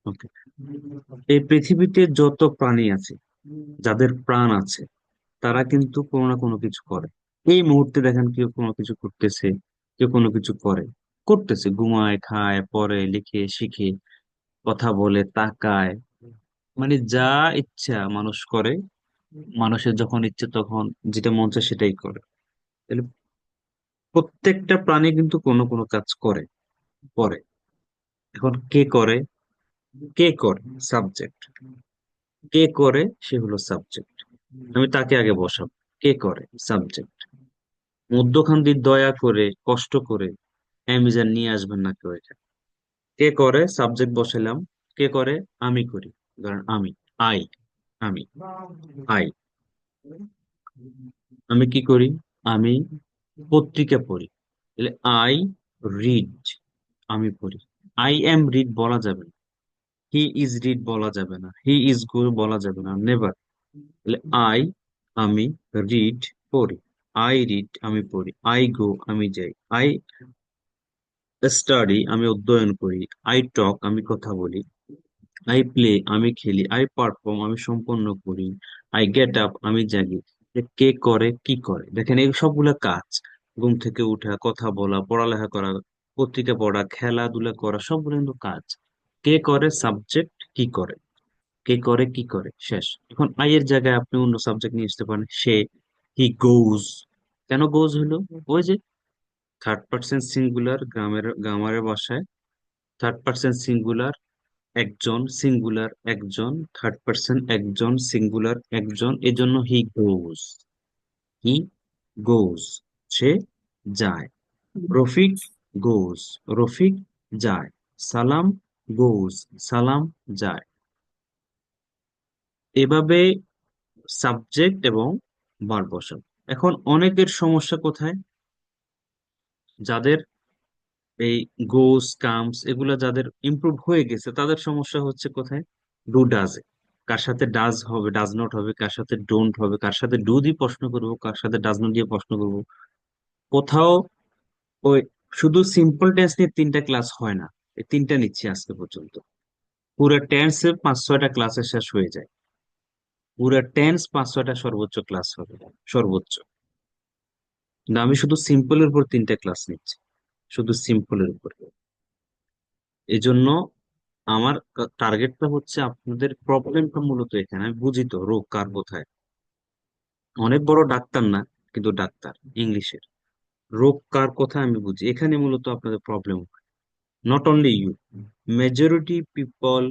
ওকে। এই পৃথিবীতে যত প্রাণী আছে, যাদের প্রাণ আছে, তারা কিন্তু কোনো না কোনো কিছু করে। এই মুহূর্তে দেখেন কেউ কোনো কিছু করতেছে, কেউ কোনো কিছু করতেছে, ঘুমায়, খায়, পড়ে, লিখে, শিখে, কথা বলে, তাকায়, মানে যা ইচ্ছা মানুষ করে। মানুষের যখন ইচ্ছে তখন যেটা মন চায় সেটাই করে। তাহলে প্রত্যেকটা প্রাণী কিন্তু কোনো কোনো কাজ করে করে। এখন কে করে? কে করে? সাবজেক্ট। কে করে সে হলো সাবজেক্ট। আমি তাকে আগে বসাবো। কে করে? সাবজেক্ট। মধ্যখান দিয়ে দয়া করে, কষ্ট করে অ্যামেজন নিয়ে আসবেন না কেউ এখানে। কে করে? সাবজেক্ট বসালাম। কে করে? আমি করি। ধরেন আমি, আই, আমি, আই, আমি কি করি? আমি পত্রিকা পড়ি। তাহলে আই রিড, আমি পড়ি। আই এম রিড বলা যাবে না, হি ইজ রিড বলা যাবে না, হি ইজ গো বলা যাবে না, নেভার। তাহলে আই, আমি, রিড, পড়ি। আই রিড, আমি পড়ি। আই গো, আমি যাই। আই স্টাডি, আমি অধ্যয়ন করি। আই টক, আমি কথা বলি। আই প্লে, আমি খেলি। আই পারফর্ম, আমি সম্পন্ন করি। আই গেট আপ, আমি জাগি। যে কে করে কি করে, দেখেন এই সবগুলা কাজ। ঘুম থেকে উঠা, কথা বলা, পড়ালেখা করা, পত্রিকা পড়া, খেলাধুলা করা, সবগুলো কিন্তু কাজ। কে করে? সাবজেক্ট। কি করে? কে করে কি করে, শেষ। এখন আই এর জায়গায় আপনি অন্য সাবজেক্ট নিয়ে আসতে পারেন। সে, হি গোজ। কেন গোজ হলো? ওই যে থার্ড পার্সন সিঙ্গুলার, গ্রামারের ভাষায় থার্ড পার্সন সিঙ্গুলার, একজন, সিঙ্গুলার একজন, থার্ড পার্সন একজন, সিঙ্গুলার একজন, এজন্য হি গোজ। হি গোজ, সে যায়। রফিক গোজ, রফিক যায়। সালাম গোজ, সালাম যায়। এভাবে সাবজেক্ট এবং ভার্ব বসাবো। এখন অনেকের সমস্যা কোথায়? যাদের এই গোস, কামস এগুলা যাদের ইমপ্রুভ হয়ে গেছে, তাদের সমস্যা হচ্ছে কোথায়? Do does. কার সাথে ডাজ হবে, ডাজ নট হবে, কার সাথে ডোন্ট হবে, কার সাথে ডু দিয়ে প্রশ্ন করবো, কার সাথে ডাজ নট দিয়ে প্রশ্ন করবো। কোথাও ওই শুধু সিম্পল টেন্স নিয়ে 3টা ক্লাস হয় না। এই 3টা নিচ্ছি আজকে পর্যন্ত। পুরো টেন্সে 5-6টা ক্লাসে শেষ হয়ে যায়। পুরো টেন্স 5-6টা সর্বোচ্চ ক্লাস হবে, সর্বোচ্চ। না, আমি শুধু সিম্পলের উপর 3টা ক্লাস নিচ্ছি, শুধু সিম্পলের উপর। এই জন্য আমার টার্গেটটা হচ্ছে আপনাদের প্রবলেমটা মূলত এখানে। আমি বুঝি তো রোগ কার কোথায়। অনেক বড় ডাক্তার না, কিন্তু ডাক্তার ইংলিশের। রোগ কার কোথায় আমি বুঝি, এখানে মূলত আপনাদের problem. Not only you, majority people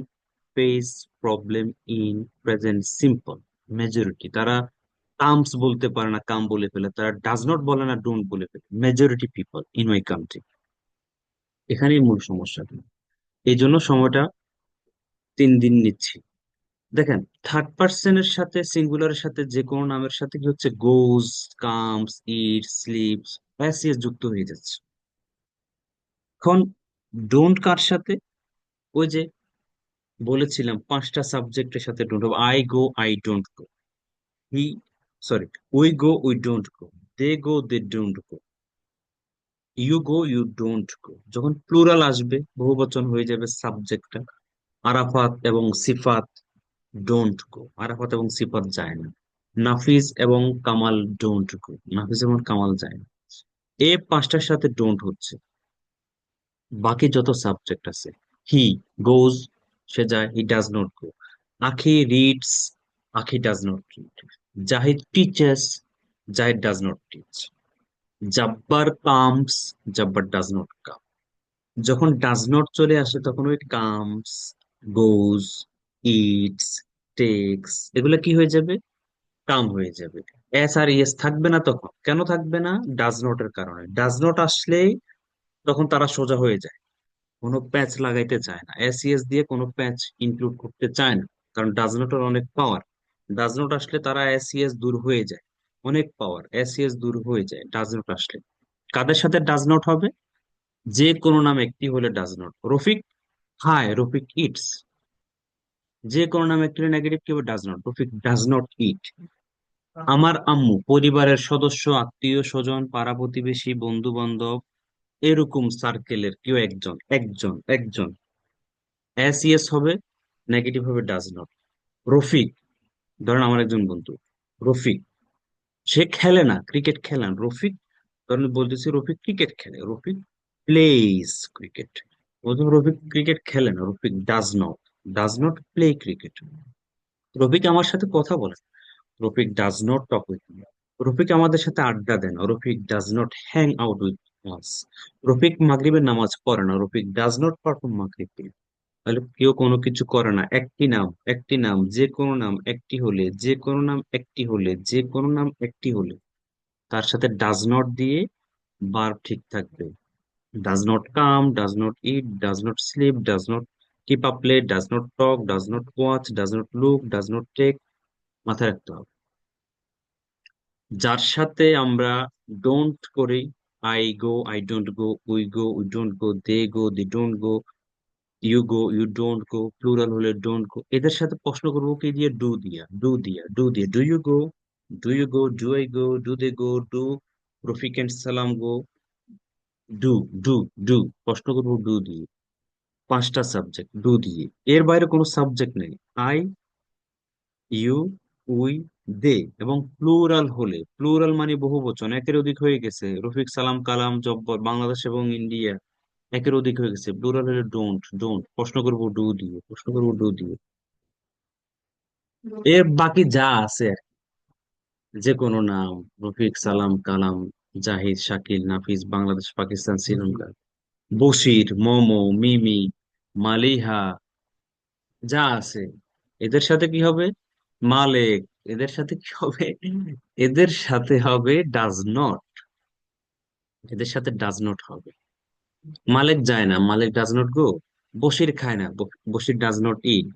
face problem in present simple. Majority তারা কামস বলতে পারে না, কাম বলে ফেলে, তারা ডাজ নট বলে না, ডোন্ট বলে ফেলে। Majority people in my country, এখানেই মূল সমস্যা। এই জন্য সময়টা 3 দিন নিচ্ছি। দেখেন, থার্ড পার্সনের সাথে, সিঙ্গুলারের সাথে, যে কোনো নামের সাথে কি হচ্ছে? গোজ, কামস, ইট, স্লিপস, এস যুক্ত হয়ে যাচ্ছে। এখন ডোন্ট কার সাথে? ওই যে বলেছিলাম 5টা সাবজেক্টের সাথে ডোন্ট হবে। I go, I don't go. He, sorry, we go, we don't go. They go, they don't go. You go, you don't go. যখন প্লুরাল আসবে, বহুবচন হয়ে যাবে সাবজেক্টটা। আরাফাত এবং সিফাত ডোন্ট গো, আরাফাত এবং সিফাত যায় না। নাফিজ এবং কামাল ডোন্ট গো, নাফিজ এবং কামাল যায় না। এ 5টার সাথে ডোন্ট হচ্ছে। বাকি যত সাবজেক্ট আছে, হি গোজ, সে যায়, হি does not go. Akhi reads, Akhi does not read. Zahid teachers, Zahid does not teach. Jabbar comes, Jabbar does not come. যখন ডাজ নট চলে আসে তখন ওই কামস, গোজ, ইটস, টেক্স, এগুলো কি হয়ে যাবে? কাম হয়ে যাবে। এস আর ইয়েস থাকবে না তখন। কেন থাকবে না? ডাজ নট এর কারণে। ডাজ নট আসলেই তখন তারা সোজা হয়ে যায়, কোনো প্যাচ লাগাইতে চায় না, এস ইয়েস দিয়ে কোনো প্যাচ ইনক্লুড করতে চায় না। কারণ ডাজ নটের অনেক পাওয়ার। ডাজ নট আসলে তারা এস ইয়েস দূর হয়ে যায়। অনেক পাওয়ার, এস ইয়েস দূর হয়ে যায় ডাজ নট আসলে। কাদের সাথে ডাজ নট হবে? যে কোনো নাম একটি হলে ডাজ নট। রফিক খায়, রফিক ইটস। যে কোনো নাম একটি নেগেটিভ কি হবে? Does not. Rafiq does not eat. আমার আম্মু, পরিবারের সদস্য, আত্মীয় স্বজন, পাড়া প্রতিবেশী, বন্ধু বান্ধব, এরকম সার্কেলের কেউ একজন, একজন, একজন। এস ইয়েস হবে, নেগেটিভ হবে ডাজ নট। রফিক, ধরেন আমার একজন বন্ধু রফিক, সে খেলে না, ক্রিকেট খেলে না রফিক। ধরেন বলতেছি রফিক ক্রিকেট খেলে, রফিক প্লেইজ ক্রিকেট। বলতে রফিক ক্রিকেট খেলে না, Rafiq does not play cricket. Rafiq আমার সাথে কথা বলে না, Rafiq does not talk with me. Rafiq আমাদের সাথে আড্ডা দেন, Rafiq does not hang out with us. Rafiq মাগরিবের নামাজ পড়ে না, রফিক ডাজ নট পারফর্ম মাগরিব। তাহলে কেউ কোনো কিছু করে না, একটি নাম যে কোনো নাম একটি হলে, যে কোনো নাম একটি হলে, যে কোনো নাম একটি হলে তার সাথে ডাজ নট দিয়ে ভার্ব ঠিক থাকবে। Does not come, does not eat, does not sleep, does not keep up late, does not talk, does not watch, does not look, does not take. মাথায় রাখতে হবে। যার সাথে আমরা ডোন্ট করি, I go, I don't go, we go, we don't go, they go, they don't go, you go, you don't go, plural হলে don't go, এদের সাথে প্রশ্ন করবো কি দিয়ে? ডু দিয়ে do you go, do I go, do they go, do Rafiq and Salam go, do do do প্রশ্ন করবো ডু দিয়ে। পাঁচটা সাবজেক্ট ডু দিয়ে, এর বাইরে কোনো সাবজেক্ট নেই। আই, ইউ, উই, দে। এবং প্লুরাল হলে, প্লুরাল মানে বহু বচন, একের অধিক হয়ে গেছে, রফিক সালাম কালাম জব্বর বাংলাদেশ এবং ইন্ডিয়া, একের অধিক হয়ে গেছে, প্লুরাল হলে ডোন্ট প্রশ্ন করবো ডু দিয়ে, প্রশ্ন করবো ডু দিয়ে। এর বাকি যা আছে আর কি, যে কোনো নাম, রফিক সালাম কালাম, জাহিদ শাকিল নাফিস বাংলাদেশ পাকিস্তান শ্রীলঙ্কা, বশির মোমো মিমি মালিহা, যা আছে এদের সাথে কি হবে? মালেক, এদের সাথে কি হবে? এদের সাথে হবে ডাজ নট, এদের সাথে ডাজ নট হবে। মালেক যায় না, Malek does not go. Bashir খায় না, Bashir does not eat.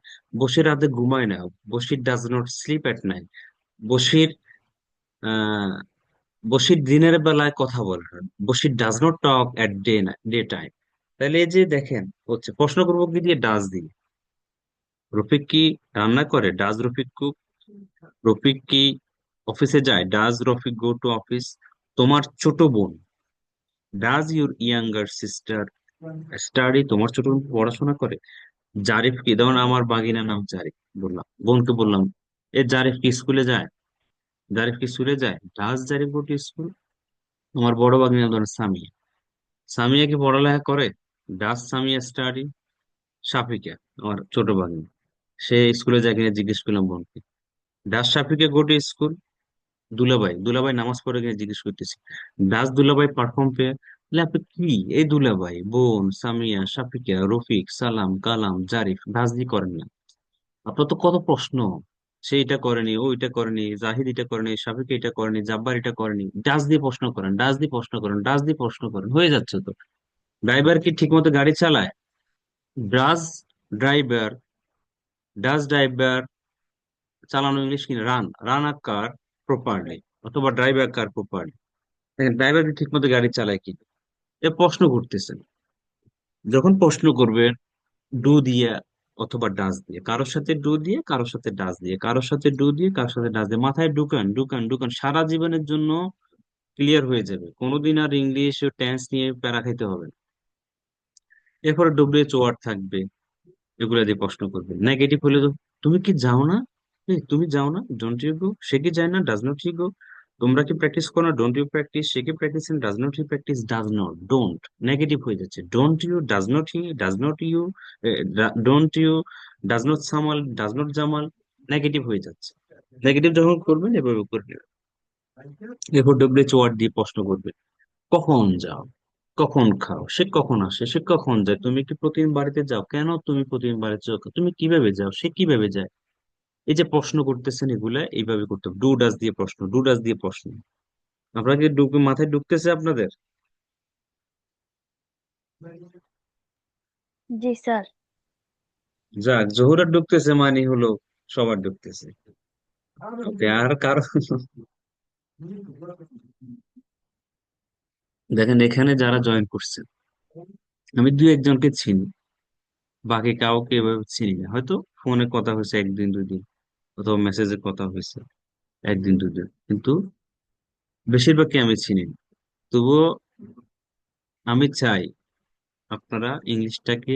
Bashir রাতে ঘুমায় না, Bashir does not sleep at night. Bashir আহ বশির দিনের বেলায় কথা বলে না, Bashir does not talk at day time. তাহলে এই যে দেখেন, হচ্ছে প্রশ্ন করবো কি দিয়ে? ডাজ দিয়ে। রফিক কি রান্না করে? Does Rafiq cook? রফিক কি অফিসে যায়? Does Rafiq go to office? তোমার ছোট বোন, does your younger sister study? তোমার ছোট বোন পড়াশোনা করে? জারিফ কি, যেমন আমার বাগিনার নাম জারিফ, বললাম বোনকে বললাম এ জারিফ কি স্কুলে যায়? জারিফ কি স্কুলে যায়? Does Zarif go to school? আমার বড় বাগিনা ধরেন সামিয়া, সামিয়া কি পড়ালেখা করে? Does Samia study? সাফিকা আমার ছোট বাগিনা, সে স্কুলে যায় কিনা জিজ্ঞেস করলাম বোনকে। Does Safika go to school? দুলাভাই নামাজ পড়ে গিয়ে জিজ্ঞেস করতেছি, ডাজ দুলাভাই পারফর্ম পে? আপনি কি, এই দুলাভাই, বোন, সামিয়া, সাফিকা, রফিক, সালাম, কালাম, জারিফ ডাজ দিয়ে করেন না? আপনার তো কত প্রশ্ন। সে এটা করেনি, ও এটা করেনি, জাহিদ এটা করেনি, সাফিক এটা করেনি, জাব্বার এটা করেনি, ডাজ দিয়ে প্রশ্ন করেন, ডাজ দিয়ে প্রশ্ন করেন, ডাজ দিয়ে প্রশ্ন করেন, হয়ে যাচ্ছে তো। ড্রাইভার কি ঠিক মতো গাড়ি চালায়? ডাজ ড্রাইভার, ডাজ ড্রাইভার চালানো ইংলিশ কিনা? রান আ কার প্রপারলি, অথবা ড্রাইভ আ কার প্রপারলি। দেখেন ড্রাইভার কি ঠিক মতো গাড়ি চালায় কি? এ প্রশ্ন করতেছেন, যখন প্রশ্ন করবে ডু দিয়ে অথবা ডাজ দিয়ে, কারোর সাথে ডু দিয়ে, কারোর সাথে ডাজ দিয়ে, কারোর সাথে ডু দিয়ে, কারোর সাথে ডাজ দিয়ে, মাথায় ঢুকান ঢুকান ঢুকান, সারা জীবনের জন্য ক্লিয়ার হয়ে যাবে, কোনোদিন আর ইংলিশ ও টেন্স নিয়ে প্যারা খাইতে হবে না। এরপরে ডব্লিউএইচ ওয়ার্ড থাকবে, এগুলা দিয়ে প্রশ্ন করবে। নেগেটিভ হলে তো, তুমি কি যাও না? তুমি যাও না, ডোন্ট ইউ গো? সে কি যায় না, ডাজ নট হি গো? তোমরা কি প্র্যাকটিস করো না, ডোন্ট ইউ প্র্যাকটিস? সে কি practice, does not he practice? Does not, don't negative হয়ে যাচ্ছে। Don't you, does not he, does not you, don't you, does not Samal, does not Jamal, negative হয়ে যাচ্ছে। নেগেটিভ যখন করবেন এভাবে করবেন। এরপর ডব্লিউএইচ ওয়ার্ড দিয়ে প্রশ্ন করবে, কখন যাও, কখন খাও, সে কখন আসে, সে কখন যায়, তুমি কি প্রতিদিন বাড়িতে যাও, কেন তুমি প্রতিদিন বাড়িতে যাও, তুমি কিভাবে যাও, সে কিভাবে যায়। এই যে প্রশ্ন করতেছেন এগুলা এইভাবে করতে হবে, ডু ডাস দিয়ে প্রশ্ন, ডু ডাস দিয়ে প্রশ্ন। আপনারা কি মাথায় ঢুকতেছে আপনাদের? জি স্যার। যাক, জহুরার ঢুকতেছে মানে হলো সবার ঢুকতেছে। ওকে, আর কারো? দেখেন এখানে যারা জয়েন করছে, আমি দুই একজনকে চিনি, বাকি কাউকে এভাবে চিনি না। হয়তো ফোনে কথা হয়েছে একদিন দুই দিন, অথবা মেসেজে কথা হয়েছে একদিন দুই দিন, কিন্তু বেশিরভাগকে আমি চিনি না। তবুও আমি চাই আপনারা ইংলিশটাকে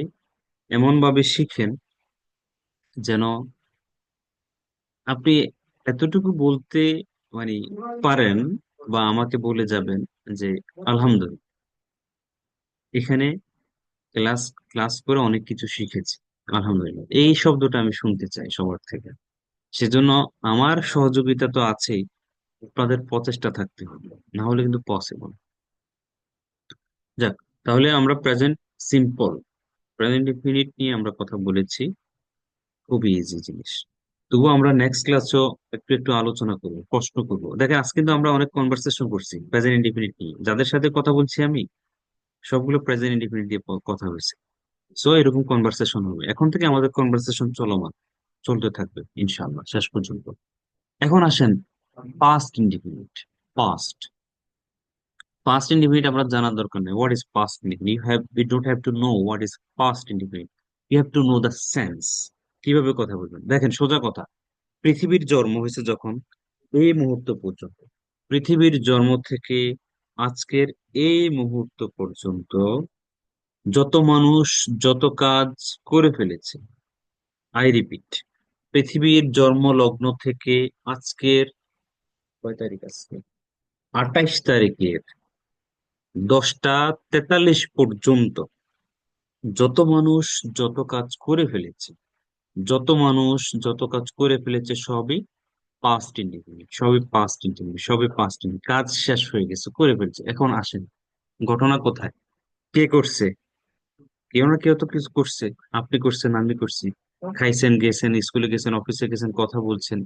এমন ভাবে শিখেন যেন আপনি এতটুকু বলতে মানে পারেন, বা আমাকে বলে যাবেন যে আলহামদুলিল্লাহ, এখানে ক্লাস ক্লাস করে অনেক কিছু শিখেছি, আলহামদুলিল্লাহ, এই শব্দটা আমি শুনতে চাই সবার থেকে। সেজন্য আমার সহযোগিতা তো আছেই, আপনাদের প্রচেষ্টা থাকতে হবে, না হলে কিন্তু পসিবল। যাক, তাহলে আমরা প্রেজেন্ট সিম্পল, প্রেজেন্ট ইনফিনিট নিয়ে আমরা কথা বলেছি, খুবই ইজি জিনিস। তবুও আমরা নেক্সট ক্লাসও একটু একটু আলোচনা করবো, প্রশ্ন করবো। দেখে আজকে কিন্তু আমরা অনেক কনভারসেশন করছি প্রেজেন্ট ইনডিফিনিট নিয়ে, যাদের সাথে কথা বলছি আমি সবগুলো প্রেজেন্ট ইনডিফিনিট দিয়ে কথা হয়েছে। সো এরকম কনভারসেশন হবে এখন থেকে, আমাদের কনভারসেশন চলমান, চলতে থাকবে ইনশাআল্লাহ শেষ পর্যন্ত। এখন আসেন past indefinite. Past past indefinite আমরা জানার দরকার নেই। What is past indefinite? You don't have to know what is past indefinite, you have to know the sense. কিভাবে কথা বলবেন দেখেন, সোজা কথা। পৃথিবীর জন্ম হয়েছে যখন, এই মুহূর্ত পর্যন্ত, পৃথিবীর জন্ম থেকে আজকের এই মুহূর্ত পর্যন্ত যত মানুষ যত কাজ করে ফেলেছে, আই রিপিট, পৃথিবীর জন্ম লগ্ন থেকে আজকের কয় তারিখ আজকে, 28 তারিখের 10টা 43 পর্যন্ত যত মানুষ যত কাজ করে ফেলেছে, যত মানুষ যত কাজ করে ফেলেছে, সবই পাস্ট ইনডিফিনিট, সবই পাস্ট ইনডিফিনিট, সবই পাস্ট ইনডিফিনিট। কাজ শেষ হয়ে গেছে, করে ফেলছে। এখন আসেন, ঘটনা কোথায়, কে করছে? কেউ না কেউ তো কিছু করছে। আপনি করছেন, আমি করছি। খাইছেন, গেছেন, স্কুলে গেছেন, অফিসে গেছেন, কথা বলছেন,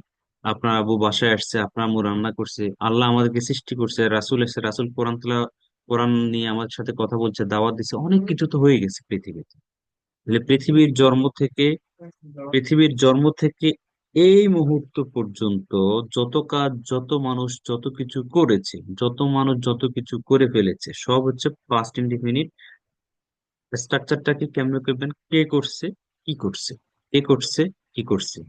আপনার আবু বাসায় আসছে, আপনার আম্মু রান্না করছে, আল্লাহ আমাদেরকে সৃষ্টি করছে, রাসূল এসে, রাসূল কোরআন নিয়ে আমাদের সাথে কথা বলছে, দাওয়াত দিচ্ছে, অনেক কিছু তো হয়ে গেছে পৃথিবীতে। তাহলে পৃথিবীর জন্ম থেকে এই মুহূর্ত পর্যন্ত যত কাজ, যত মানুষ যত কিছু করেছে, যত মানুষ যত কিছু করে ফেলেছে, সব হচ্ছে পাস্ট ইনডিফিনিট। স্ট্রাকচারটাকে কেমনে করবেন? কে করছে, কি করছে, কে করছে, কি করছে।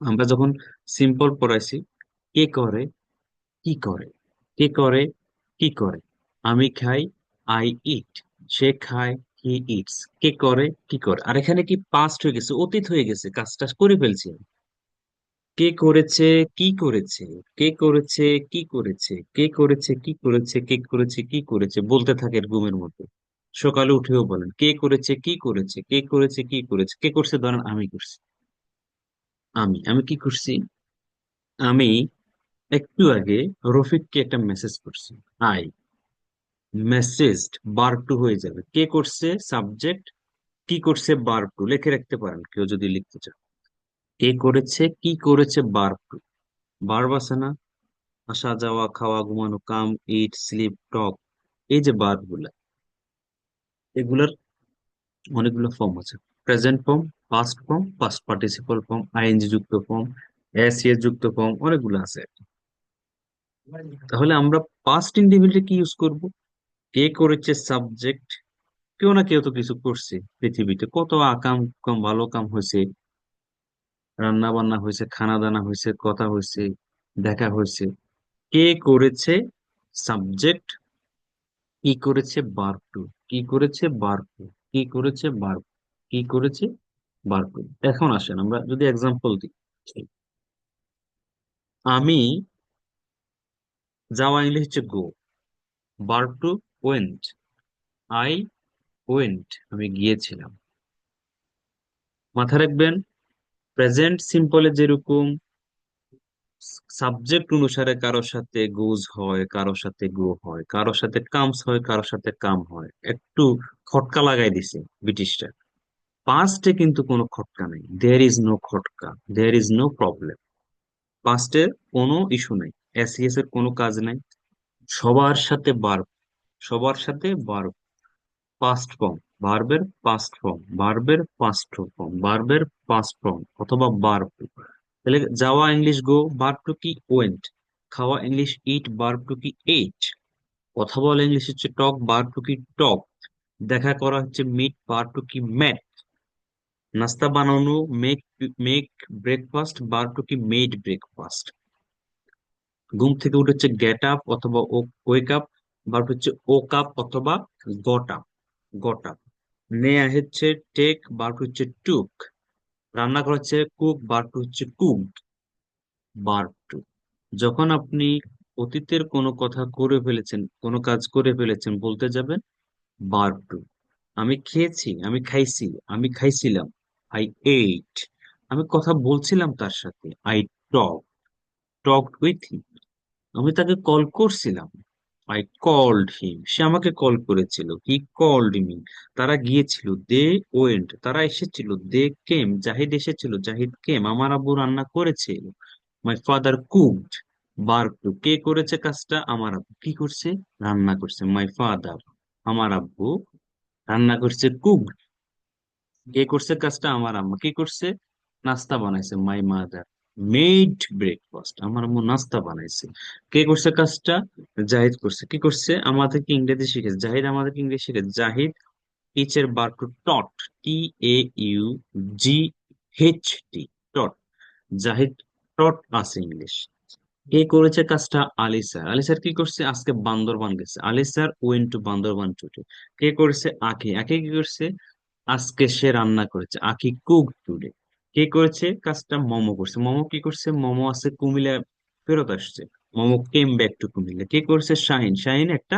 আমরা যখন সিম্পল পড়াইছি, কে করে, কি করে, কে করে, কি করে। আমি খাই, আই ইট। সে খায়, হি ইটস। কে করে, কি করে। আর এখানে কি পাস্ট হয়ে গেছে, অতীত হয়ে গেছে, কাজটা করে ফেলছি। কে করেছে, কি করেছে, কে করেছে, কি করেছে, কে করেছে, কি করেছে, কে করেছে, কি করেছে, বলতে থাকে ঘুমের মধ্যে। সকালে উঠেও বলেন কে করেছে, কি করেছে, কে করেছে, কি করেছে, কে করছে, ধরেন আমি করছি। আমি কি করছি? আমি একটু আগে রফিককে একটা মেসেজ করছি। আই মেসেজড, ভার্ব টু হয়ে যাবে। কে করছে সাবজেক্ট, কি করছে ভার্ব টু, লিখে রাখতে পারেন কেউ যদি লিখতে চান। কে করেছে, কি করেছে, ভার্ব টু। ভার্ব আছে না, আসা যাওয়া, খাওয়া, ঘুমানো, কাম, ইট, স্লিপ, টক, এই যে ভার্ব গুলা, এগুলার অনেকগুলো ফর্ম আছে। Present form, past form, past participle form, ING যুক্ত ফর্ম, এস এস যুক্ত ফর্ম, অনেকগুলো আছে। তাহলে আমরা পাস্ট ইন্ডিভিজুয়াল কি ইউজ করব? কে করেছে সাবজেক্ট, কেউ না কেউ তো কিছু করছে পৃথিবীতে, কত আকাম কাম ভালো কাম হয়েছে, রান্না বান্না হয়েছে, খানা দানা হয়েছে, কথা হয়েছে, দেখা হয়েছে। কে করেছে সাবজেক্ট, কি করেছে ভার্ব টু, কি করেছে ভার্ব টু, কি করেছে ভার্ব, কি করেছে ভার্ব টু। এখন আসেন আমরা যদি এক্সাম্পল দিই। আমি, যাওয়া ইংলিশ হচ্ছে go, verb two went, I went, আমি গিয়েছিলাম। মাথায় রাখবেন, প্রেজেন্ট সিম্পলে যেরকম সাবজেক্ট অনুসারে কারোর সাথে গোজ হয়, কারোর সাথে গো হয়, কারোর সাথে কামস হয়, কারোর সাথে কাম হয়, একটু খটকা লাগাই দিছে ব্রিটিশরা। পাস্টে কিন্তু কোনো খটকা নেই, দেয়ার ইজ নো খটকা, দেয়ার ইজ নো প্রবলেম। পাস্টের কোনো ইস্যু নাই, এসিএস এর কোনো কাজ নাই। সবার সাথে ভার্ব, সবার সাথে ভার্ব, পাস্ট ফর্ম, ভার্বের পাস্ট ফর্ম, ভার্বের পাস্ট ফর্ম, ভার্বের পাস্ট ফর্ম, অথবা ভার্ব। তাহলে যাওয়া ইংলিশ গো, ভার্ব টু কি ওয়েন্ট। খাওয়া ইংলিশ ইট, ভার্ব টু কি এইট। কথা বলা ইংলিশ হচ্ছে টক, ভার্ব টু কি টক। দেখা করা হচ্ছে মিট, ভার্ব টু কি ম্যাট। নাস্তা বানানো, make make breakfast, verb two কি মেড ব্রেকফাস্ট। ঘুম থেকে উঠে হচ্ছে গেট আপ অথবা ওয়েক আপ, ভার্ব হচ্ছে ওক আপ অথবা গট আপ, গট আপ। নেয়া হচ্ছে টেক, ভার্ব হচ্ছে টুক। রান্না করা হচ্ছে কুক, ভার্ব টু হচ্ছে কুকড। ভার্ব টু, যখন আপনি অতীতের কোনো কথা করে ফেলেছেন, কোনো কাজ করে ফেলেছেন, বলতে যাবেন ভার্ব টু। আমি খেয়েছি, আমি খাইছি, আমি খাইছিলাম, আই এইট। আমি কথা বলছিলাম তার সাথে, I talk talked with him. আমি তাকে কল করছিলাম, আই কল্ড হিম। সে আমাকে কল করেছিল, হি কল্ড মি। তারা গিয়েছিল, দে ওয়েন্ট। তারা এসেছিল, দে কেম। জাহিদ এসেছিল, জাহিদ কেম। আমার আব্বু রান্না করেছিল, my father cooked. Verb two, কে করেছে কাজটা? আমার আব্বু। কি করছে? রান্না করছে, মাই ফাদার। আমার আব্বু রান্না করছে, কুকড। কে করছে কাজটা? আমার আম্মা। কি করছে? নাস্তা বানাইছে, মাই মাদার মেড ব্রেকফাস্ট। আমার আম্মু নাস্তা বানাইছে। কে করছে কাজটা? জাহিদ করছে। কি করছে? আমাদেরকে ইংরেজি শিখেছে জাহিদ, আমাদেরকে ইংরেজি শিখেছে জাহিদ। টিচের বার two taught, T A U G H T, taught. Zahid taught us English. কে করেছে কাজটা? আলী স্যার। আলী স্যার কি করছে? আজকে বান্দরবান গেছে, Ali sir went to Bandarban today. কে করেছে? আঁকি। আঁকি কি করছে? আজকে সে রান্না করেছে, আঁকি কুক টুডে। কে করেছে কাজটা? মোমো করছে। মোমো কি করছে? মোমো আছে কুমিল্লা, ফেরত আসছে। Momo came back to Comilla. কে করেছে? শাহিন। শাহিন একটা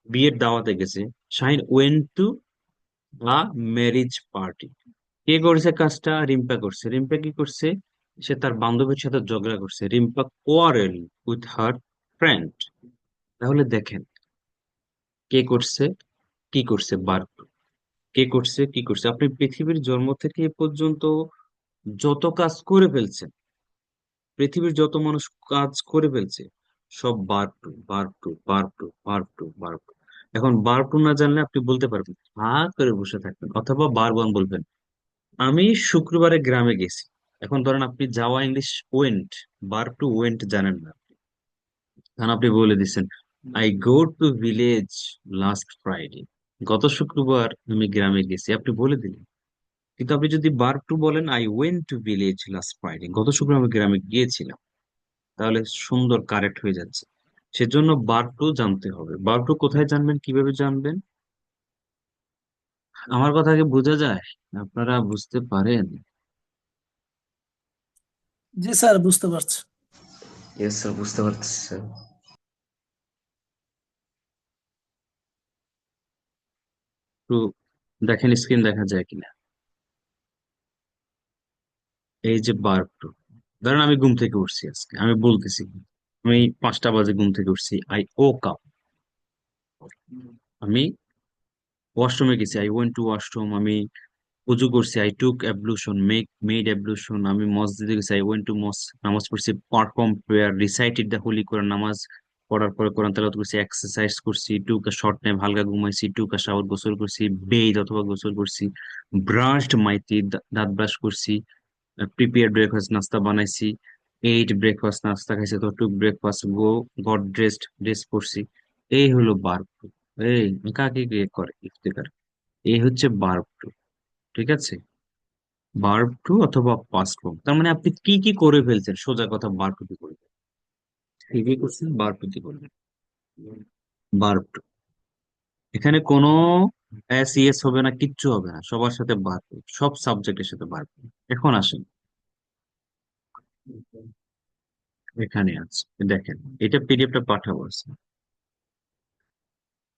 বিয়ের দাওয়াতে গেছে, Shahin went to a marriage party. কে করেছে কাজটা? রিম্পা করছে। রিম্পা কি করছে? সে তার বান্ধবীর সাথে ঝগড়া করছে, Rimpa quarrel with her friend. তাহলে দেখেন, কে করছে, কি করছে? বার। কে করছে, কি করছে? আপনি পৃথিবীর জন্ম থেকে এ পর্যন্ত যত কাজ করে ফেলছেন, পৃথিবীর যত মানুষ কাজ করে ফেলছে, সব বার টু বার টু বার টু বার টু বার টু। এখন বার টু না জানলে আপনি বলতে পারবেন, হা করে বসে থাকবেন, অথবা বার ওয়ান বলবেন। আমি শুক্রবারে গ্রামে গেছি। এখন ধরেন আপনি যাওয়া ইংলিশ ওয়েন্ট, বার টু ওয়েন্ট জানেন না, তখন আপনি বলে দিচ্ছেন, I go to village last Friday. গত শুক্রবার আমি গ্রামে গেছি, আপনি বলে দিলেন। কিন্তু আপনি যদি বার টু বলেন, I went to village last Friday, গত শুক্রবার আমি গ্রামে গিয়েছিলাম, তাহলে সুন্দর কারেক্ট হয়ে যাচ্ছে। সেজন্য বার টু জানতে হবে। বার টু কোথায় জানবেন, কিভাবে জানবেন? আমার কথা কি বোঝা যায়? আপনারা বুঝতে পারেন? জি স্যার, বুঝতে পারছি। ইয়েস স্যার, বুঝতে পারছি স্যার। একটু দেখেন স্ক্রিন দেখা যায় কিনা। এই যে বার টু, ধরেন আমি ঘুম থেকে উঠছি, আজকে আমি বলতেছি, আমি 5টা বাজে ঘুম থেকে উঠছি, আই ও কাপ। আমি ওয়াশরুমে গেছি, আই ওয়েন্ট টু ওয়াশরুম। আমি উজু করছি, আই টুক অ্যাবলুশন, মেড অ্যাবলুশন। আমি মসজিদে গেছি, আই ওয়েন্ট টু মস। নামাজ পড়ছি, perform prayer, recited the holy Quran. নামাজ পড়ার পরে কোরআন তেলাওয়াত করছি, এক্সারসাইজ করছি, টুক আ শর্ট টাইম, হালকা ঘুমাইছি, টুক আ শাওয়ার, গোসল করছি, বেদ অথবা গোসল করছি, ব্রাশড মাই টিথ, দাঁত ব্রাশ করছি, প্রিপেয়ার ব্রেকফাস্ট, নাস্তা বানাইছি, এইট ব্রেকফাস্ট, নাস্তা খাইছি, তো টুক ব্রেকফাস্ট, গট ড্রেসড, ড্রেস পরছি। এই হলো বার্ব। এই কাকে কে করে ইফতেকার? এই হচ্ছে বার্ব, ঠিক আছে? ভার্ব টু অথবা পাস্ট ফর্ম, তার মানে আপনি কি কি করে ফেলছেন, সোজা কথা ভার্ব টু দিয়ে করবেন। কি কি করছেন? ভার্ব টু দিয়ে করবেন। ভার্ব টু, এখানে কোনো এস ইএস হবে না, কিচ্ছু হবে না, সবার সাথে ভার্ব টু, সব সাবজেক্টের সাথে ভার্ব টু। এখন আসেন, এখানে আছে, দেখেন, এটা পিডিএফটা পাঠাবো।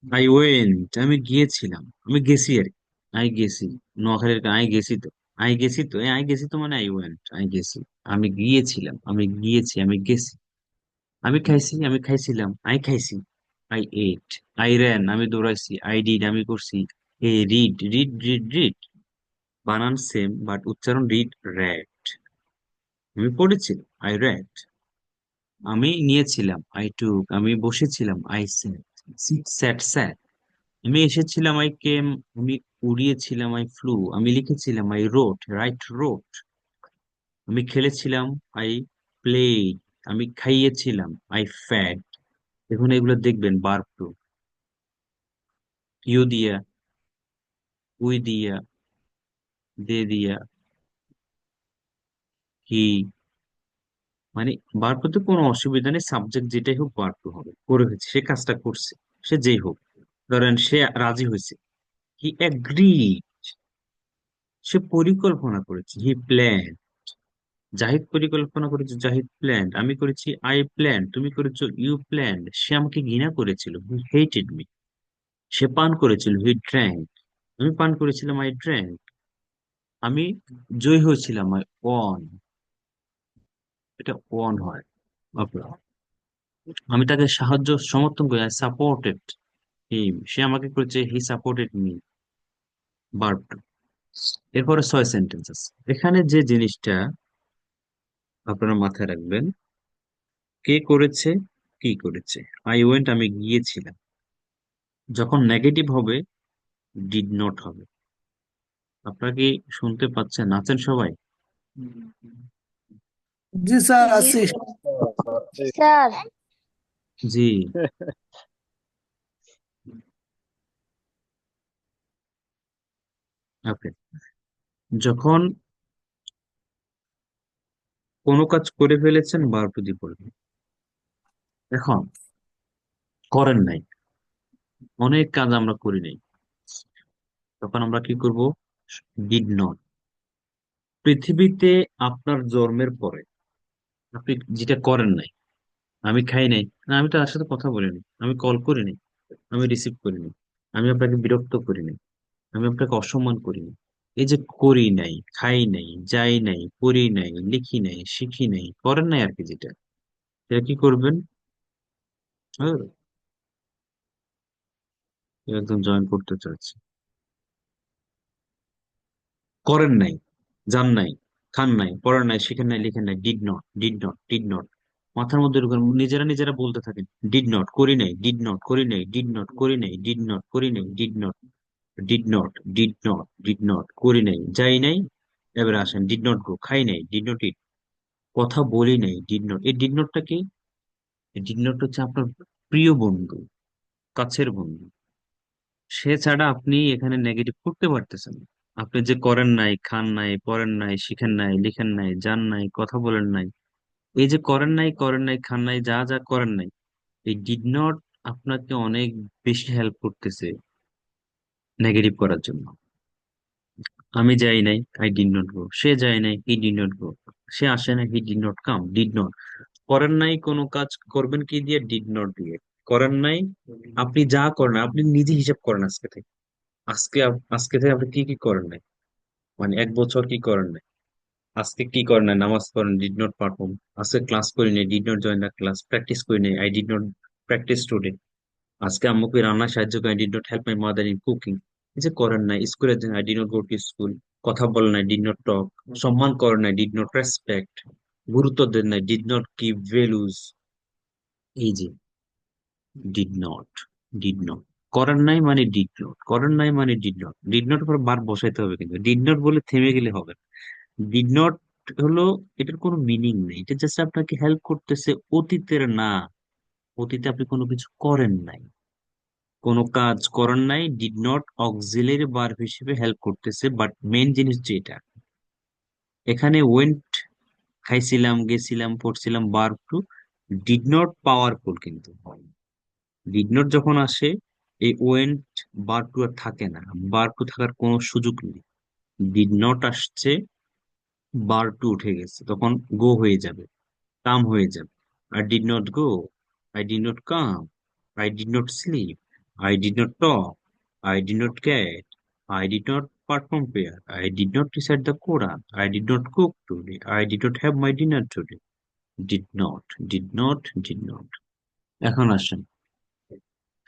আই ওয়েন্ট, আমি গিয়েছিলাম, আমি গেছি আর কি। আই গেছি, নোয়াখালীর আই গেছি তো। আই গেছি তো, আই গেছি তো মানে আই ওয়েন্ট, আই গেছি। আমি গিয়েছিলাম, আমি গিয়েছি, আমি গেছি। আমি খাইছি, আমি খাইছিলাম, আই খাইছি, আই এট। আই র্যান, আমি দৌড়াইছি, আই ডিড, আমি করছি। এ রিড, রিড রিড রিড, বানান সেম বাট উচ্চারণ রিড, র্যাট। আমি পড়েছিলাম, আই র্যাট। আমি নিয়েছিলাম, আই টুক। আমি বসেছিলাম, আই স্যাট। সিট স্যাট স্যাট। আমি এসেছিলাম, আই কেম। আমি উড়িয়েছিলাম, আই ফ্লু। আমি লিখেছিলাম, আই রোট, রাইট রোট। আমি খেলেছিলাম, আই প্লেড। আমি খাইয়েছিলাম, আই ফ্যাট। এখন এগুলো দেখবেন, বার টু, ইউ দিয়া, উই দিয়া, দে দিয়া, হি। মানে বার টু তে কোনো অসুবিধা নেই, সাবজেক্ট যেটাই হোক বার টু হবে, করে হয়েছে, সে কাজটা করছে, সে যেই হোক। ধরেন সে রাজি হয়েছে, হি এগ্রি, সে পরিকল্পনা করেছে, হি প্ল্যান। জাহিদ পরিকল্পনা করেছে, জাহিদ প্ল্যান। আমি করেছি আই প্ল্যান, তুমি করেছো ইউ প্ল্যান। সে আমাকে ঘৃণা করেছিল, হি হেটেড মি। সে পান করেছিল, হি ড্র্যাঙ্ক। আমি পান করেছিলাম, আই ড্র্যাঙ্ক। আমি জয়ী হয়েছিলাম, আই ওয়ান। এটা ওয়ান হয়। Okay. আমি তাকে সাহায্য সমর্থন করি, আই সাপোর্টেড হিম। সে আমাকে করেছে, he supported me. Verb two. এরপরে 6 সেন্টেন্স আছে। এখানে যে জিনিসটা আপনারা মাথায় রাখবেন, কে করেছে, কি করেছে। আই ওয়েন্ট, আমি গিয়েছিলাম। যখন নেগেটিভ হবে, ডিড নট হবে। আপনারা কি শুনতে পাচ্ছেন? আছেন সবাই? জি স্যার জি আছি। স্যার। জি। ওকে। যখন কোনো কাজ করে ফেলেছেন, ভার্ব টু দি বলবেন। এখন করেন নাই, অনেক কাজ আমরা করি নাই, তখন আমরা কি করব? Did not. পৃথিবীতে আপনার জন্মের পরে আপনি যেটা করেন নাই, আমি খাই নাই, না আমি তার সাথে কথা বলিনি, আমি কল করিনি, আমি রিসিভ করিনি, আমি আপনাকে বিরক্ত করিনি, আমি আপনাকে অসম্মান করিনি। এই যে করি নাই, খাই নাই, যাই নাই, পড়ি নাই, লিখি নাই, শিখি নাই, করেন নাই আর কি, যেটা সেটা কি করবেন? হ্যাঁ, একদম জয়েন করতে চাচ্ছি। করেন নাই, যান নাই, খান নাই, পড়েন নাই, শিখেন নাই, লিখেন নাই, did not, did not, did not. মাথার মধ্যে ঢুকান, নিজেরা নিজেরা বলতে থাকেন, ডিড নট, করি নাই, ডিড নট, করি নাই, ডিড নট, করি নাই, ডিড নট, করি নাই, did not, did not, did not, did not, করি নাই, যাই নাই। এবারে আসেন, ডিড নট গো, খাই নাই, ডিড নট ইট, কথা বলি নাই, ডিড নট। এই ডিড নটটা কি? এই ডিড নট হচ্ছে আপনার প্রিয় বন্ধু, কাছের বন্ধু। সে ছাড়া আপনি এখানে নেগেটিভ করতে পারতেছেন না। আপনি যে করেন নাই, খান নাই, পড়েন নাই, শিখেন নাই, লিখেন নাই, যান নাই, কথা বলেন নাই, এই যে করেন নাই, করেন নাই, খান নাই, যা যা করেন নাই, এই ডিড নট আপনাকে অনেক বেশি হেল্প করতেছে নেগেটিভ করার জন্য। আমি যাই নাই, আই ডিড নট গো। সে যায় নাই, হি ডিড নট গো। সে আসে নাই, he did not come. Did not. করেন নাই কোনো কাজ, করবেন কি দিয়ে? ডিড নট দিয়ে। করেন নাই। আপনি যা করেন, আপনি নিজে হিসাব করেন আজকে থেকে। আজকে থেকে আপনি কি কি করেন নাই, মানে 1 বছর কি করেন নাই। আজকে কি করেন নাই? নামাজ পড়েন, ডিড নট পারফর্ম। আজকে ক্লাস করি নাই, did not join the class. Practice করি নাই, I did not practise today. আজকে আম্মুকে রান্নায় সাহায্য করেন, did not help my mother in cooking. এই যে করেন নাই, স্কুলে যান, I did not go to school. কথা বলেন নাই, ডিড নট টক। সম্মান করেন নাই, ডিড নট রেসপেক্ট। গুরুত্ব দেন নাই, ডিড নট গিভ ভ্যালুজ। এই যে ডিড নট, ডিড নট। করেন নাই মানে ডিড নট, করেন নাই মানে ডিড নট। ডিড নট পর বার বসাইতে হবে, কিন্তু ডিড নট বলে থেমে গেলে হবে না। ডিড নট হলো, এটার কোনো মিনিং নেই, এটা জাস্ট আপনাকে হেল্প করতেছে অতীতের না। অতীতে আপনি কোনো কিছু করেন নাই, কোনো কাজ করেন নাই, ডিড নট অক্সিলারি ভার্ব হিসেবে হেল্প করতেছে। বাট মেন জিনিস যেটা এখানে, ওয়েন্ট, খাইছিলাম, গেছিলাম, পড়ছিলাম, verb two. Did not powerful কিন্তু। ডিড নট যখন আসে, এই ওয়েন্ট, ভার্ব টু আর থাকে না। ভার্ব টু থাকার কোনো সুযোগ নেই। ডিড নট আসছে, ভার্ব টু উঠে গেছে, তখন গো হয়ে যাবে, কাম হয়ে যাবে। I did not go. I did not come. I did not sleep. I did not talk. I did not get. I did not perform prayer. I did not recite the Quran. I did not cook today. I did not have my dinner today. Did not, did not, did not. এখন আসেন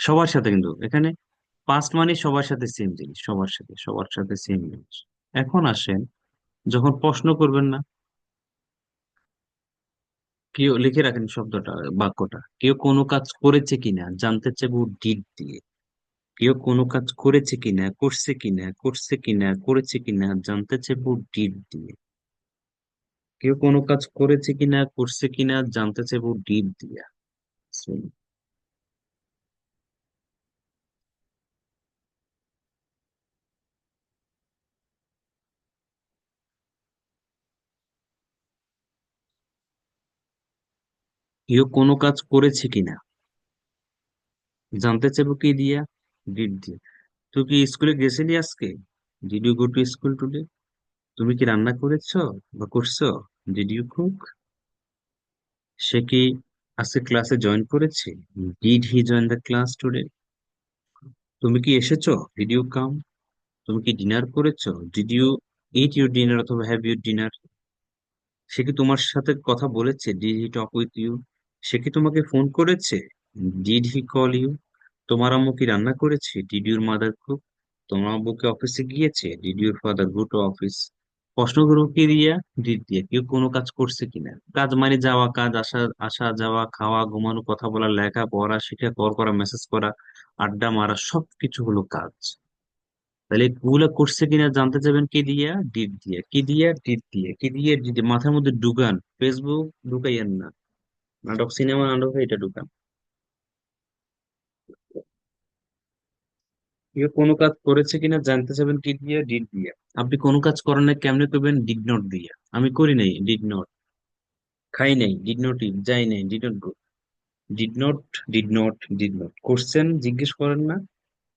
সবার সাথে, কিন্তু এখানে past মানে সবার সাথে same জিনিস, সবার সাথে, সবার সাথে সেম জিনিস। এখন আসেন যখন প্রশ্ন করবেন না, কেউ লিখে রাখেন শব্দটা, বাক্যটা, কেউ কোনো কাজ করেছে কিনা জানতে চাইবো ডিড দিয়ে। কেউ কোনো কাজ করেছে কিনা, করছে কিনা, করছে কিনা, করেছে কিনা জানতে চাইবো ডিড দিয়ে। কেউ কোনো কাজ করেছে কিনা, করছে কিনা জানতে চাইবো ডিড দিয়া। So, কেউ কোনো কাজ করেছে কিনা জানতে চাইবো কি দিয়া? ডিড দিয়ে। তুই কি স্কুলে গেছিলি আজকে? Did you go to school today? তুমি কি রান্না করেছো বা করছো? Did you cook? সে কি আজকে ক্লাসে জয়েন করেছে? Did he join the class today? তুমি কি এসেছো? Did you come? তুমি কি ডিনার করেছো? Did you eat your dinner অথবা হ্যাভ ইউর ডিনার? সে কি তোমার সাথে কথা বলেছে? Did he talk with you? সে কি তোমাকে ফোন করেছে? Did he call you? তোমার আম্মু কি রান্না করেছে? Did your mother cook? তোমার আব্বু কি অফিসে গিয়েছে? Did your father go to office? প্রশ্ন করবো কি দিয়া? ডিড দিয়ে। কেউ কোনো কাজ করছে কিনা? কাজ মানে যাওয়া কাজ, আসা আসা যাওয়া, খাওয়া, ঘুমানো, কথা বলা, লেখা পড়া, শিখা, কল করা, মেসেজ করা, আড্ডা মারা, সবকিছু হলো কাজ। তাহলে এগুলা করছে কিনা জানতে চাবেন কি দিয়া? ডিড দিয়ে। কি দিয়া? ডিড দিয়ে। কি দিয়ে? ডিড দিয়ে। মাথার মধ্যে ঢুকান, ফেসবুক ঢুকাইয়েন না, নাটক সিনেমা নাটক এটা ঢুকান। কেউ কোনো কাজ করেছে কিনা জানতে চাবেন কি দিয়ে? ডিড দিয়ে। আপনি কোনো কাজ করেন না কেমনে করবেন? ডিড নট দিয়ে। আমি করি নাই, ডিড নট। খাই নাই, ডিড নট ইট। যাই নাই, did not go. Did not, did not, did not. করছেন জিজ্ঞেস করেন না,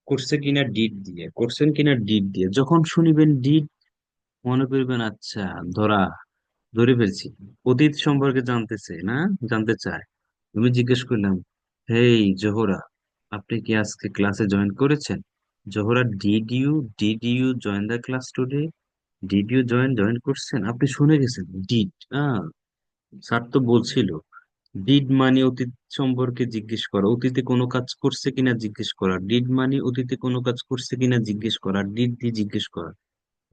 করছে কিনা? ডিড দিয়ে। করছেন কিনা? ডিড দিয়ে। যখন শুনিবেন ডিড, মনে করবেন আচ্ছা, ধরা ধরে ফেলছি। অতীত সম্পর্কে জানতেছে না, জানতে চায়। তুমি জিজ্ঞেস করলাম, হেই জোহরা, আপনি কি আজকে ক্লাসে জয়েন করেছেন? Zohra, did you join the class today? Did you join করছেন? আপনি শুনে গেছেন ডিড। স্যার তো বলছিল। ডিড মানে অতীত সম্পর্কে জিজ্ঞেস করা, অতীতে কোনো কাজ করছে কিনা জিজ্ঞেস করা। ডিড মানে অতীতে কোনো কাজ করছে কিনা জিজ্ঞেস করা, ডিড দিয়ে জিজ্ঞেস করা।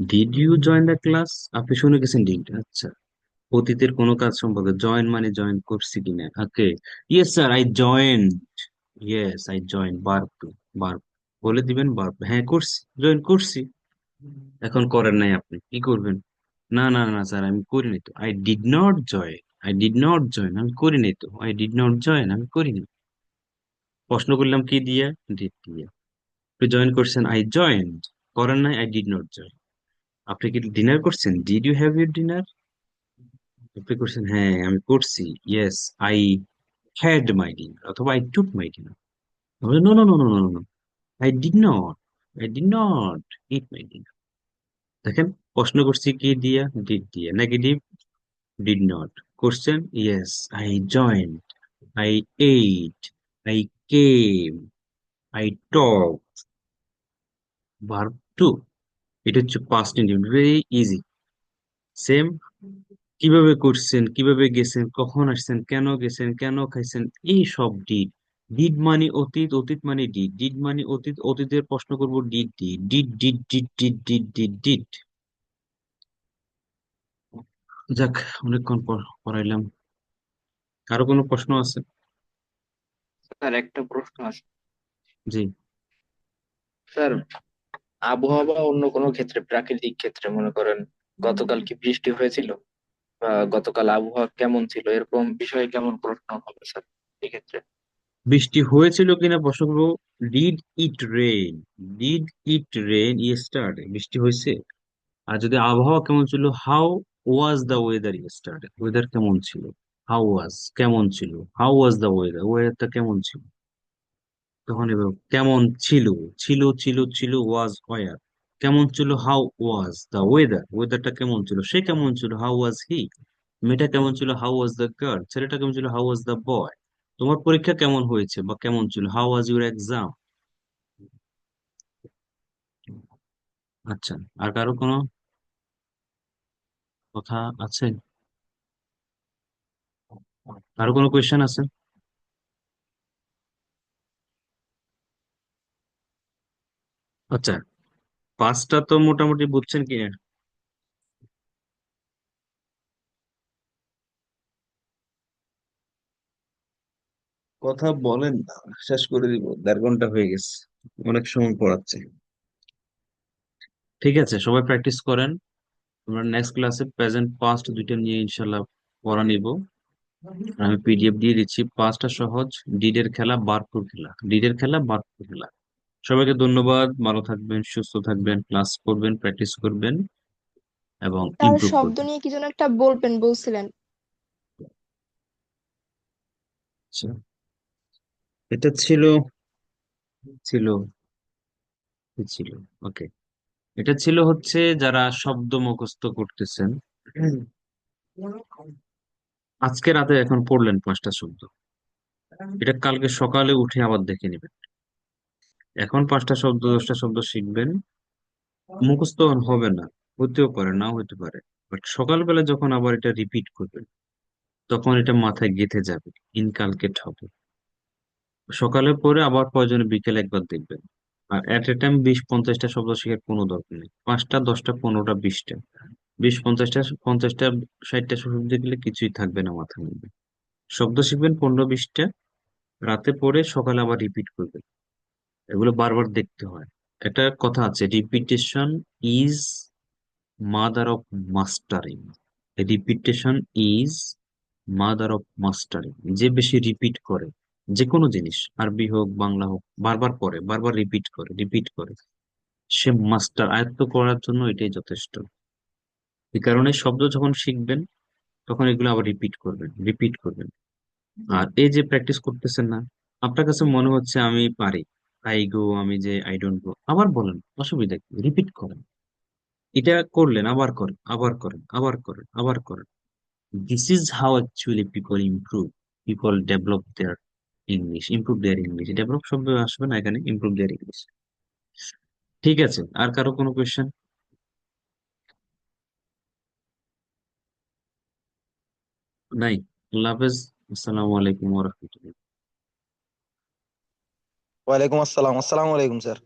Did you join the class? আপনি শুনে গেছেন ডিড। আচ্ছা, অতীতের কোনো কাজ সম্পর্কে জয়েন মানে জয়েন করছি কিনা। Okay, yes sir, I join. Yes, I join. Verb two, verb. বলে দিবেন বার্ব, হ্যাঁ করছি, জয়েন করছি। এখন করেন নাই, আপনি কি করবেন? না না না স্যার, আমি করিনি তো। I did not join. I did not join, আমি করিনি তো। আই ডিড নট জয়েন, আমি করিনি। প্রশ্ন করলাম কি দিয়ে? ডিড দিয়ে। আপনি জয়েন করছেন, আই জয়েন। করেন নাই, আই ডিড নট জয়েন। আপনি কি ডিনার করছেন? Did you have your dinner? আপনি করছেন, হ্যাঁ আমি করছি। Yes, I had my dinner অথবা I took my dinner. No no no no no no, I did not, I did not eat my dinner. দেখেন, প্রশ্ন করছি কি দিয়া? ডিড দিয়ে। Negative, did not. Question, yes, I joined, I ate, I came, I talk. Verb two. এটা হচ্ছে past indefinite, very easy. Same. কিভাবে করছেন, কিভাবে গেছেন, কখন আসছেন, কেন গেছেন, কেন খাইছেন, এই সব ডিড। ডিড মানে অতীত, অতীত মানে ডিড, ডিড মানে অতীত, অতীতের প্রশ্ন করব ডিড দিয়ে। Did did did did did did did. যাক, অনেকক্ষণ পড়াইলাম। কারো কোনো প্রশ্ন আছে? স্যার একটা প্রশ্ন আছে। জি। স্যার, আবহাওয়া বা অন্য কোনো ক্ষেত্রে, প্রাকৃতিক ক্ষেত্রে মনে করেন গতকাল কি বৃষ্টি হয়েছিল বা গতকাল আবহাওয়া কেমন ছিল, এরকম বিষয়ে কেমন প্রশ্ন হবে স্যার এক্ষেত্রে? বৃষ্টি হয়েছিল কিনা প্রশ্ন করবো did it rain. Did it rain yesterday? বৃষ্টি হয়েছে। আর যদি আবহাওয়া কেমন ছিল, how was the weather yesterday? Weather কেমন ছিল? হাউ ওয়াজ কেমন ছিল, হাউ ওয়াজ দ্য ওয়েদার, ওয়েদারটা কেমন ছিল। তখন এবার কেমন ছিল, ছিল ছিল ছিল, ওয়াজ ওয়ার। কেমন ছিল, হাউ ওয়াজ দ্য ওয়েদার, ওয়েদারটা কেমন ছিল। সে কেমন ছিল, হাউ ওয়াজ হি। মেয়েটা কেমন ছিল, হাউ ওয়াজ দ্য গার্ল। ছেলেটা কেমন ছিল, হাউ ওয়াজ দ্য বয়। তোমার পরীক্ষা কেমন হয়েছে বা কেমন ছিল, হাউ ওয়াজ ইউর এক্সাম। আচ্ছা, আর কারো কোনো কথা আছে? কারো কোনো কোয়েশ্চেন আছে? আচ্ছা, পাঁচটা তো মোটামুটি বুঝছেন কি? কথা বলেন না, শেষ করে দিব, 1.5 ঘন্টা হয়ে গেছে, অনেক সময় পড়াচ্ছে। ঠিক আছে, সবাই প্র্যাকটিস করেন। আমরা নেক্সট ক্লাসে প্রেজেন্ট পাস্ট দুইটা নিয়ে ইনশাল্লাহ পড়া নিব। আমি পিডিএফ দিয়ে দিচ্ছি। পাঁচটা সহজ, ডিডের খেলা, বারপুর খেলা, ডিডের খেলা, বারপুর খেলা। সবাইকে ধন্যবাদ, ভালো থাকবেন, সুস্থ থাকবেন, ক্লাস করবেন, প্র্যাকটিস করবেন এবং স্যার ইমপ্রুভ শব্দ করবেন। নিয়ে কি যেন একটা বলবেন বলছিলেন। আচ্ছা, এটা ছিল ছিল ছিল ওকে। এটা ছিল হচ্ছে যারা শব্দ মুখস্থ করতেছেন, আজকে রাতে এখন পড়লেন 5টা শব্দ, এটা কালকে সকালে উঠে আবার দেখে নেবেন। এখন 5টা শব্দ 10টা শব্দ শিখবেন, মুখস্থ হবে না, হতেও পারে নাও হতে পারে, বাট সকালবেলা যখন আবার এটা রিপিট করবেন তখন এটা মাথায় গেঁথে যাবে, ইনকালকেট হবে। সকালে পড়ে আবার প্রয়োজনে বিকেলে একবার দেখবেন। আর এট এ টাইম 20-50টা শব্দ শেখার কোনো দরকার নেই, 5টা 10টা 15টা 20টা, 20-50টা 50টা 60টা শব্দ গেলে কিছুই থাকবে না মাথার মধ্যে। শব্দ শিখবেন 15-20টা, রাতে পড়ে সকালে আবার রিপিট করবেন, এগুলো বারবার দেখতে হয়। একটা কথা আছে, repetition is mother of mastering. Repetition is mother of mastering. যে বেশি রিপিট করে যে কোনো জিনিস, আরবি হোক বাংলা হোক, বারবার পড়ে, বারবার রিপিট করে, সে মাস্টার। আয়ত্ত করার জন্য এটাই যথেষ্ট। এই কারণে শব্দ যখন শিখবেন তখন এগুলো আবার রিপিট করবেন। আর এই যে প্র্যাকটিস করতেছেন না, আপনার কাছে মনে হচ্ছে আমি পারি, আই গো, আমি যে আই ডোন্ট গো, আবার বলেন, অসুবিধা কি, রিপিট করেন। এটা করলেন, আবার করেন, আবার করেন, আবার করেন, আবার করেন। This is how actually people improve, people develop there English. Develop শব্দ আসবে না এখানে, ইমপ্রুভ দেয়ার ইংলিশ। ঠিক আছে, আর কারো কোনো কোয়েশ্চেন? নাই? আল্লাহ হাফেজ। আসসালামু আলাইকুম ওয়া রাহমাতুল্লাহ। ওয়ালাইকুম আসসালাম। আসসালামু আলাইকুম স্যার।